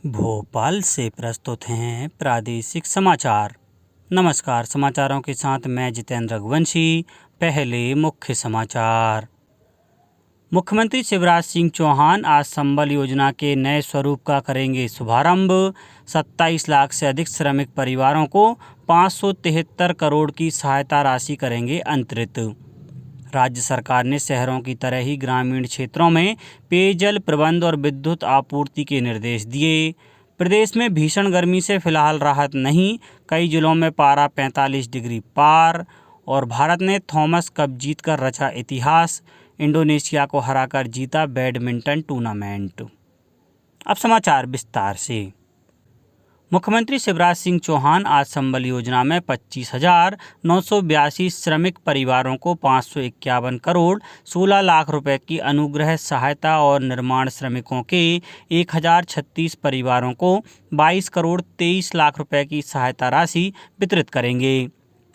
भोपाल से प्रस्तुत हैं प्रादेशिक समाचार। नमस्कार, समाचारों के साथ मैं जितेंद्र रघुवंशी। पहले मुख्य समाचार। मुख्यमंत्री शिवराज सिंह चौहान आज संबल योजना के नए स्वरूप का करेंगे शुभारंभ। 27 लाख से अधिक श्रमिक परिवारों को 573 करोड़ की सहायता राशि करेंगे अंतरित। राज्य सरकार ने शहरों की तरह ही ग्रामीण क्षेत्रों में पेयजल प्रबंध और विद्युत आपूर्ति के निर्देश दिए। प्रदेश में भीषण गर्मी से फिलहाल राहत नहीं, कई जिलों में पारा 45 डिग्री पार। और भारत ने थॉमस कप जीतकर रचा इतिहास, इंडोनेशिया को हराकर जीता बैडमिंटन टूर्नामेंट। अब समाचार विस्तार से। मुख्यमंत्री शिवराज सिंह चौहान आज संबल योजना में 25,982 श्रमिक परिवारों को 551 करोड़ 16 लाख रुपए की अनुग्रह सहायता और निर्माण श्रमिकों के 1,036 परिवारों को 22 करोड़ 23 लाख रुपए की सहायता राशि वितरित करेंगे।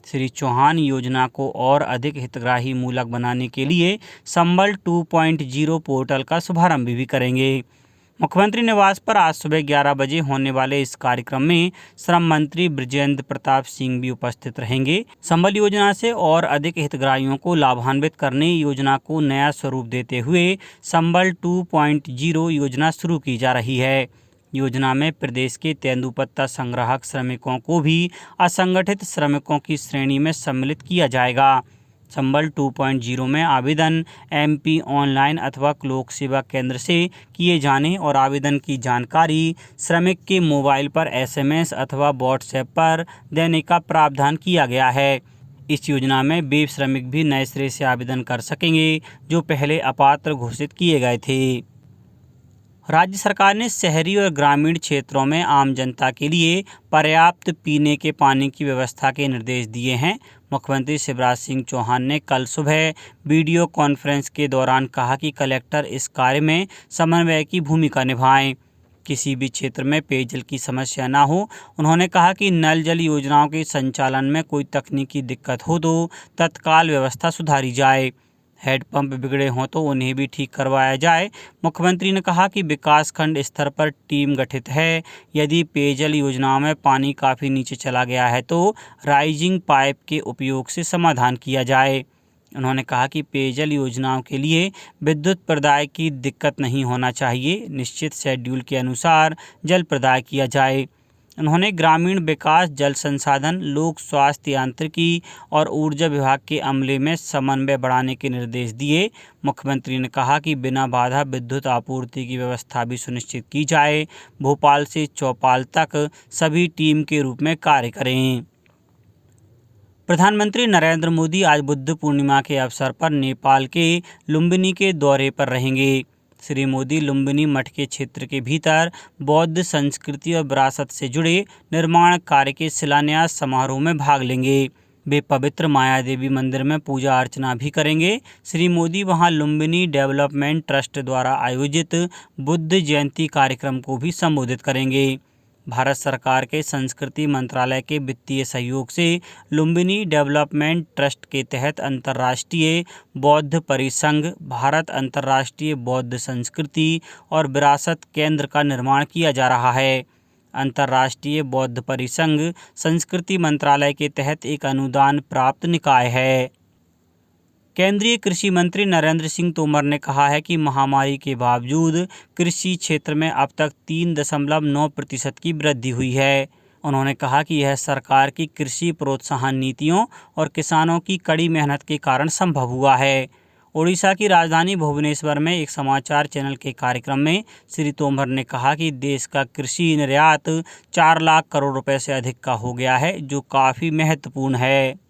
श्री चौहान योजना को और अधिक हितग्राही मूलक बनाने के लिए संबल 2.0 पोर्टल का शुभारंभ भी करेंगे। मुख्यमंत्री निवास पर आज सुबह 11 बजे होने वाले इस कार्यक्रम में श्रम मंत्री बृजेंद्र प्रताप सिंह भी उपस्थित रहेंगे। संबल योजना से और अधिक हितग्राहियों को लाभान्वित करने योजना को नया स्वरूप देते हुए संबल 2.0 योजना शुरू की जा रही है। योजना में प्रदेश के तेंदुपत्ता संग्राहक श्रमिकों को भी असंगठित श्रमिकों की श्रेणी में सम्मिलित किया जाएगा। संबल 2.0 में आवेदन MP ऑनलाइन अथवा लोक सेवा केंद्र से किए जाने और आवेदन की जानकारी श्रमिक के मोबाइल पर SMS अथवा WhatsApp पर देने का प्रावधान किया गया है। इस योजना में वे श्रमिक भी नए सिरे से आवेदन कर सकेंगे जो पहले अपात्र घोषित किए गए थे। राज्य सरकार ने शहरी और ग्रामीण क्षेत्रों में आम जनता के लिए पर्याप्त पीने के पानी की व्यवस्था के निर्देश दिए हैं। मुख्यमंत्री शिवराज सिंह चौहान ने कल सुबह वीडियो कॉन्फ्रेंस के दौरान कहा कि कलेक्टर इस कार्य में समन्वय की भूमिका निभाएं। किसी भी क्षेत्र में पेयजल की समस्या ना हो। उन्होंने कहा कि नल जल योजनाओं के संचालन में कोई तकनीकी दिक्कत हो तो तत्काल व्यवस्था सुधारी जाए। हैंडपंप बिगड़े हों तो उन्हें भी ठीक करवाया जाए। मुख्यमंत्री ने कहा कि विकासखंड स्तर पर टीम गठित है। यदि पेयजल योजनाओं में पानी काफ़ी नीचे चला गया है तो राइजिंग पाइप के उपयोग से समाधान किया जाए। उन्होंने कहा कि पेयजल योजनाओं के लिए विद्युत प्रदाय की दिक्कत नहीं होना चाहिए। निश्चित शेड्यूल के अनुसार जल प्रदाय किया जाए। उन्होंने ग्रामीण विकास, जल संसाधन, लोक स्वास्थ्य यांत्रिकी और ऊर्जा विभाग के अमले में समन्वय बढ़ाने के निर्देश दिए। मुख्यमंत्री ने कहा कि बिना बाधा विद्युत आपूर्ति की व्यवस्था भी सुनिश्चित की जाए। भोपाल से चौपाल तक सभी टीम के रूप में कार्य करें। प्रधानमंत्री नरेंद्र मोदी आज बुद्ध पूर्णिमा के अवसर पर नेपाल के लुम्बिनी के दौरे पर रहेंगे। श्री मोदी लुम्बिनी मठ के क्षेत्र के भीतर बौद्ध संस्कृति और विरासत से जुड़े निर्माण कार्य के शिलान्यास समारोह में भाग लेंगे। वे पवित्र माया देवी मंदिर में पूजा अर्चना भी करेंगे। श्री मोदी वहां लुम्बिनी डेवलपमेंट ट्रस्ट द्वारा आयोजित बुद्ध जयंती कार्यक्रम को भी संबोधित करेंगे। भारत सरकार के संस्कृति मंत्रालय के वित्तीय सहयोग से लुम्बिनी डेवलपमेंट ट्रस्ट के तहत अंतर्राष्ट्रीय बौद्ध परिसंघ, भारत अंतर्राष्ट्रीय बौद्ध संस्कृति और विरासत केंद्र का निर्माण किया जा रहा है। अंतर्राष्ट्रीय बौद्ध परिसंघ संस्कृति मंत्रालय के तहत एक अनुदान प्राप्त निकाय है। केंद्रीय कृषि मंत्री नरेंद्र सिंह तोमर ने कहा है कि महामारी के बावजूद कृषि क्षेत्र में अब तक 3.9% की वृद्धि हुई है। उन्होंने कहा कि यह सरकार की कृषि प्रोत्साहन नीतियों और किसानों की कड़ी मेहनत के कारण संभव हुआ है। ओडिशा की राजधानी भुवनेश्वर में एक समाचार चैनल के कार्यक्रम में श्री तोमर ने कहा कि देश का कृषि निर्यात 4 लाख करोड़ रुपए से अधिक का हो गया है, जो काफ़ी महत्वपूर्ण है।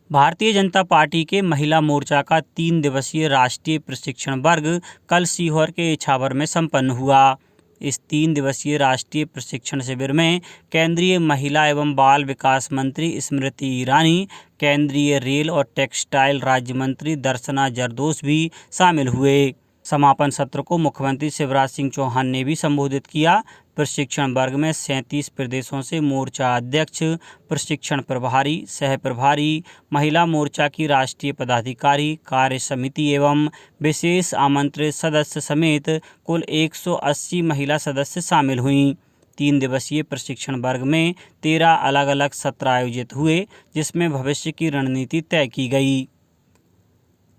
भारतीय जनता पार्टी के महिला मोर्चा का 3 दिवसीय राष्ट्रीय प्रशिक्षण वर्ग कल सीहोर के इछावर में संपन्न हुआ। इस 3 दिवसीय राष्ट्रीय प्रशिक्षण शिविर में केंद्रीय महिला एवं बाल विकास मंत्री स्मृति ईरानी, केंद्रीय रेल और टेक्सटाइल राज्य मंत्री दर्शना जरदोश भी शामिल हुए। समापन सत्र को मुख्यमंत्री शिवराज सिंह चौहान ने भी संबोधित किया। प्रशिक्षण वर्ग में 37 प्रदेशों से मोर्चा अध्यक्ष, प्रशिक्षण प्रभारी, सह प्रभारी, महिला मोर्चा की राष्ट्रीय पदाधिकारी, कार्य समिति एवं विशेष आमंत्रित सदस्य समेत कुल 180 महिला सदस्य शामिल हुईं। 3 दिवसीय प्रशिक्षण वर्ग में 13 अलग अलग सत्र आयोजित हुए, जिसमें भविष्य की रणनीति तय की गई।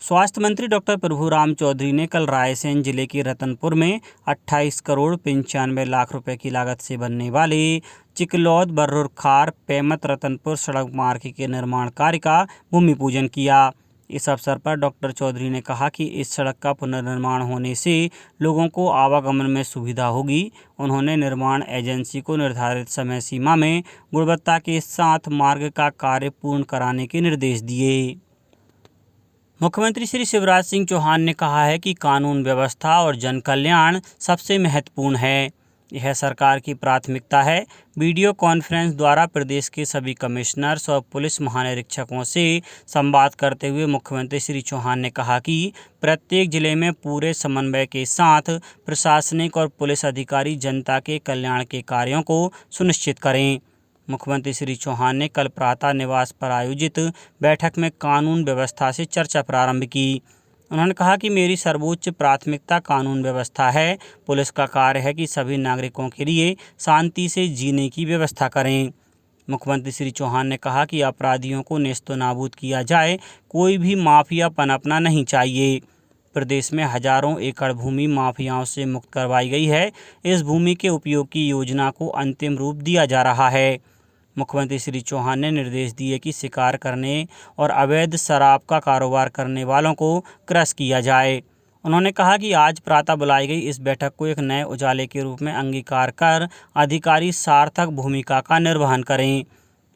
स्वास्थ्य मंत्री डॉक्टर प्रभुराम चौधरी ने कल रायसेन जिले के रतनपुर में 28 करोड़ 95 लाख रुपए की लागत से बनने वाले चिकलौद बर्रुर खार पेमत रतनपुर सड़क मार्ग के निर्माण कार्य का भूमि पूजन किया। इस अवसर पर डॉक्टर चौधरी ने कहा कि इस सड़क का पुनर्निर्माण होने से लोगों को आवागमन में सुविधा होगी। उन्होंने निर्माण एजेंसी को निर्धारित समय सीमा में गुणवत्ता के साथ मार्ग का कार्य पूर्ण कराने के निर्देश दिए। मुख्यमंत्री श्री शिवराज सिंह चौहान ने कहा है कि कानून व्यवस्था और जन कल्याण सबसे महत्वपूर्ण है। यह सरकार की प्राथमिकता है। वीडियो कॉन्फ्रेंस द्वारा प्रदेश के सभी कमिश्नर्स और पुलिस महानिरीक्षकों से संवाद करते हुए मुख्यमंत्री श्री चौहान ने कहा कि प्रत्येक जिले में पूरे समन्वय के साथ प्रशासनिक और पुलिस अधिकारी जनता के कल्याण के कार्यों को सुनिश्चित करें। मुख्यमंत्री श्री चौहान ने कल प्रातः निवास पर आयोजित बैठक में कानून व्यवस्था से चर्चा प्रारंभ की। उन्होंने कहा कि मेरी सर्वोच्च प्राथमिकता कानून व्यवस्था है। पुलिस का कार्य है कि सभी नागरिकों के लिए शांति से जीने की व्यवस्था करें। मुख्यमंत्री श्री चौहान ने कहा कि अपराधियों को नेस्तनाबूद किया जाए, कोई भी माफिया पनपना नहीं चाहिए। प्रदेश में हजारों एकड़ भूमि माफियाओं से मुक्त करवाई गई है। इस भूमि के उपयोग की योजना को अंतिम रूप दिया जा रहा है। मुख्यमंत्री श्री चौहान ने निर्देश दिए कि शिकार करने और अवैध शराब का कारोबार करने वालों को क्रश किया जाए। उन्होंने कहा कि आज प्रातः बुलाई गई इस बैठक को एक नए उजाले के रूप में अंगीकार कर अधिकारी सार्थक भूमिका का निर्वहन करें।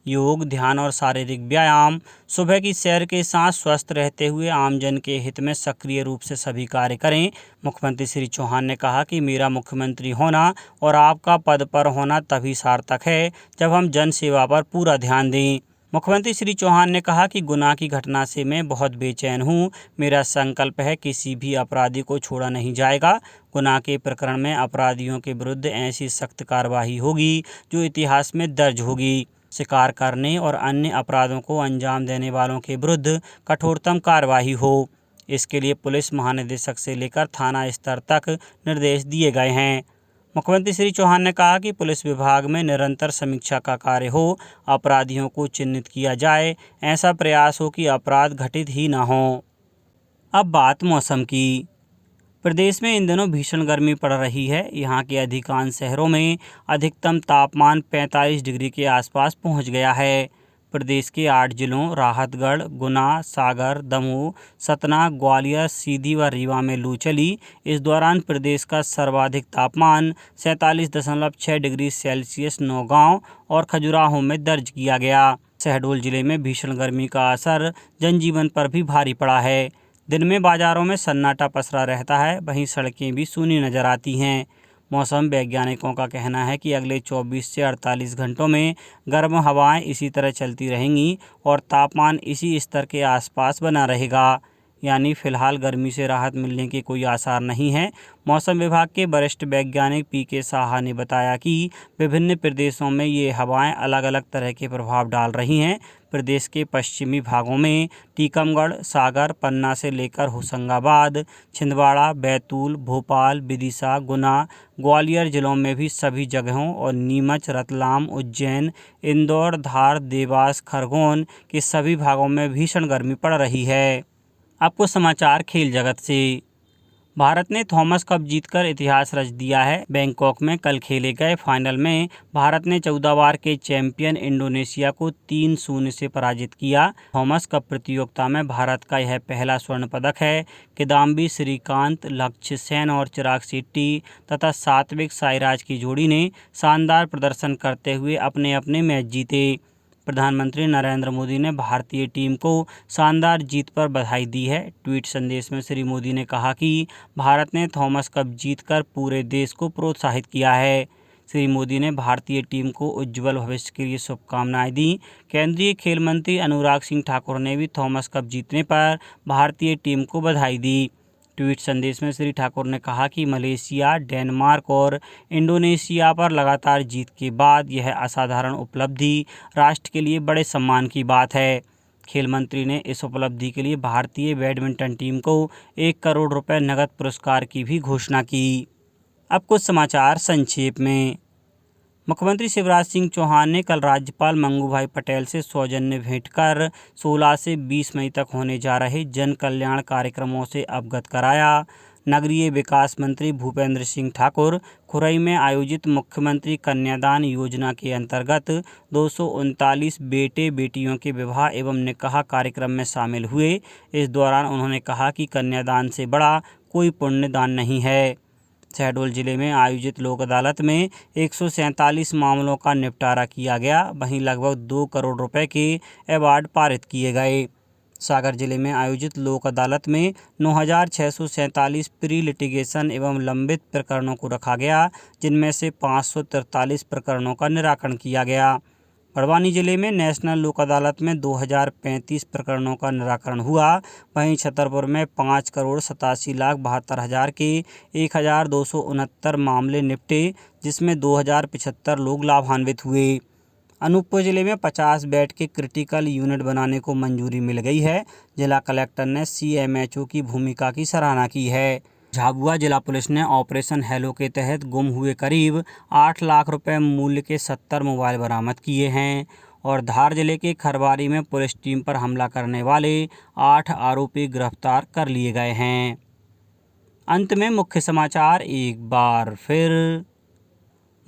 योग, ध्यान और शारीरिक व्यायाम, सुबह की सैर के साथ स्वस्थ रहते हुए आमजन के हित में सक्रिय रूप से सभी कार्य करें। मुख्यमंत्री श्री चौहान ने कहा कि मेरा मुख्यमंत्री होना और आपका पद पर होना तभी सार्थक है जब हम जन सेवा पर पूरा ध्यान दें। मुख्यमंत्री श्री चौहान ने कहा कि गुनाह की घटना से मैं बहुत बेचैन हूं। मेरा संकल्प है किसी भी अपराधी को छोड़ा नहीं जाएगा। गुनाह के प्रकरण में अपराधियों के विरुद्ध ऐसी सख्त कार्रवाई होगी जो इतिहास में दर्ज होगी। शिकार करने और अन्य अपराधों को अंजाम देने वालों के विरुद्ध कठोरतम कार्रवाई हो। इसके लिए पुलिस महानिदेशक से लेकर थाना स्तर तक निर्देश दिए गए हैं। मुख्यमंत्री श्री चौहान ने कहा कि पुलिस विभाग में निरंतर समीक्षा का कार्य हो, अपराधियों को चिन्हित किया जाए, ऐसा प्रयास हो कि अपराध घटित ही न हो। अब बात मौसम की। प्रदेश में इन दिनों भीषण गर्मी पड़ रही है। यहाँ के अधिकांश शहरों में अधिकतम तापमान 45 डिग्री के आसपास पहुँच गया है। प्रदेश के 8 जिलों राहतगढ़, गुना, सागर, दमोह, सतना, ग्वालियर, सीधी व रीवा में लू चली। इस दौरान प्रदेश का सर्वाधिक तापमान 47.6 डिग्री सेल्सियस नौगांव और खजुराहो में दर्ज किया गया। शहडोल जिले में भीषण गर्मी का असर जनजीवन पर भी भारी पड़ा है। दिन में बाजारों में सन्नाटा पसरा रहता है, वहीं सड़कें भी सूनी नजर आती हैं। मौसम वैज्ञानिकों का कहना है कि अगले 24 से 48 घंटों में गर्म हवाएं इसी तरह चलती रहेंगी और तापमान इसी स्तर के आसपास बना रहेगा। यानी फिलहाल गर्मी से राहत मिलने के कोई आसार नहीं है। मौसम विभाग के वरिष्ठ वैज्ञानिक पीके साहा ने बताया कि विभिन्न प्रदेशों में ये हवाएं अलग अलग तरह के प्रभाव डाल रही हैं। प्रदेश के पश्चिमी भागों में टीकमगढ़, सागर, पन्ना से लेकर होशंगाबाद, छिंदवाड़ा, बैतूल, भोपाल, विदिशा, गुना, ग्वालियर जिलों में भी सभी जगहों और नीमच, रतलाम, उज्जैन, इंदौर, धार, देवास, खरगोन के सभी भागों में भीषण गर्मी पड़ रही है। आपको समाचार खेल जगत से। भारत ने थॉमस कप जीतकर इतिहास रच दिया है। बैंकॉक में कल खेले गए फाइनल में भारत ने 14 बार के चैंपियन इंडोनेशिया को 3-0 से पराजित किया। थॉमस कप प्रतियोगिता में भारत का यह पहला स्वर्ण पदक है। किदाम्बी श्रीकांत, लक्ष्य सेन और चिराग शेट्टी तथा सात्विक साईराज की जोड़ी ने शानदार प्रदर्शन करते हुए अपने अपने मैच जीते। प्रधानमंत्री नरेंद्र मोदी ने भारतीय टीम को शानदार जीत पर बधाई दी है। ट्वीट संदेश में श्री मोदी ने कहा कि भारत ने थॉमस कप जीतकर पूरे देश को प्रोत्साहित किया है। श्री मोदी ने भारतीय टीम को उज्जवल भविष्य के लिए शुभकामनाएं दी। केंद्रीय खेल मंत्री अनुराग सिंह ठाकुर ने भी थॉमस कप जीतने पर भारतीय टीम को बधाई दी। ट्वीट संदेश में श्री ठाकुर ने कहा कि मलेशिया, डेनमार्क और इंडोनेशिया पर लगातार जीत के बाद यह असाधारण उपलब्धि राष्ट्र के लिए बड़े सम्मान की बात है। खेल मंत्री ने इस उपलब्धि के लिए भारतीय बैडमिंटन टीम को 1 करोड़ रुपए नगद पुरस्कार की भी घोषणा की। अब कुछ समाचार संक्षेप में। मुख्यमंत्री शिवराज सिंह चौहान ने कल राज्यपाल मंगूभाई पटेल से सौजन्य भेंट कर 16 से 20 मई तक होने जा रहे जन कल्याण कार्यक्रमों से अवगत कराया। नगरीय विकास मंत्री भूपेंद्र सिंह ठाकुर खुरई में आयोजित मुख्यमंत्री कन्यादान योजना के अंतर्गत 239 बेटे बेटियों के विवाह एवं निकाह कार्यक्रम में शामिल हुए। इस दौरान उन्होंने कहा कि कन्यादान से बड़ा कोई पुण्यदान नहीं है। शहडोल जिले में आयोजित लोक अदालत में 147 मामलों का निपटारा किया गया। वहीं लगभग 2 करोड़ रुपए के अवार्ड पारित किए गए। सागर जिले में आयोजित लोक अदालत में 9,647 प्री लिटिगेशन एवं लंबित प्रकरणों को रखा गया, जिनमें से 543 प्रकरणों का निराकरण किया गया। बड़वानी जिले में नेशनल लोक अदालत में 2035 प्रकरणों का निराकरण हुआ। वहीं छतरपुर में 5,87,72,000 के 1,269 मामले निपटे, जिसमें 2,075 लोग लाभान्वित हुए। अनूपपुर जिले में 50 बेड के क्रिटिकल यूनिट बनाने को मंजूरी मिल गई है। जिला कलेक्टर ने CMHO की भूमिका की सराहना की है। झाबुआ जिला पुलिस ने ऑपरेशन हेलो के तहत गुम हुए करीब 8 लाख रुपए मूल्य के 70 मोबाइल बरामद किए हैं। और धार जिले के खरवारी में पुलिस टीम पर हमला करने वाले 8 आरोपी गिरफ्तार कर लिए गए हैं। अंत में मुख्य समाचार एक बार फिर।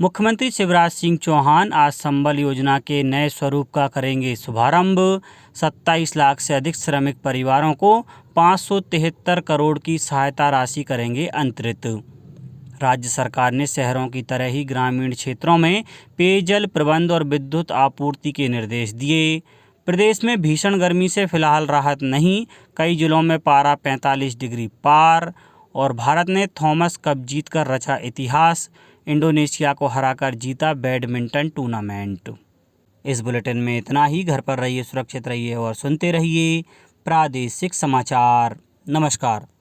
मुख्यमंत्री शिवराज सिंह चौहान आज संबल योजना के नए स्वरूप का करेंगे शुभारंभ। 27 लाख से अधिक श्रमिक परिवारों को 573 करोड़ की सहायता राशि करेंगे अंतरित। राज्य सरकार ने शहरों की तरह ही ग्रामीण क्षेत्रों में पेयजल प्रबंध और विद्युत आपूर्ति के निर्देश दिए। प्रदेश में भीषण गर्मी से फिलहाल राहत नहीं, कई जिलों में पारा 45 डिग्री पार। और भारत ने थॉमस कप जीतकर रचा इतिहास, इंडोनेशिया को हराकर जीता बैडमिंटन टूर्नामेंट। इस बुलेटिन में इतना ही। घर पर रहिए, सुरक्षित रहिए और सुनते रहिए प्रादेशिक समाचार। नमस्कार।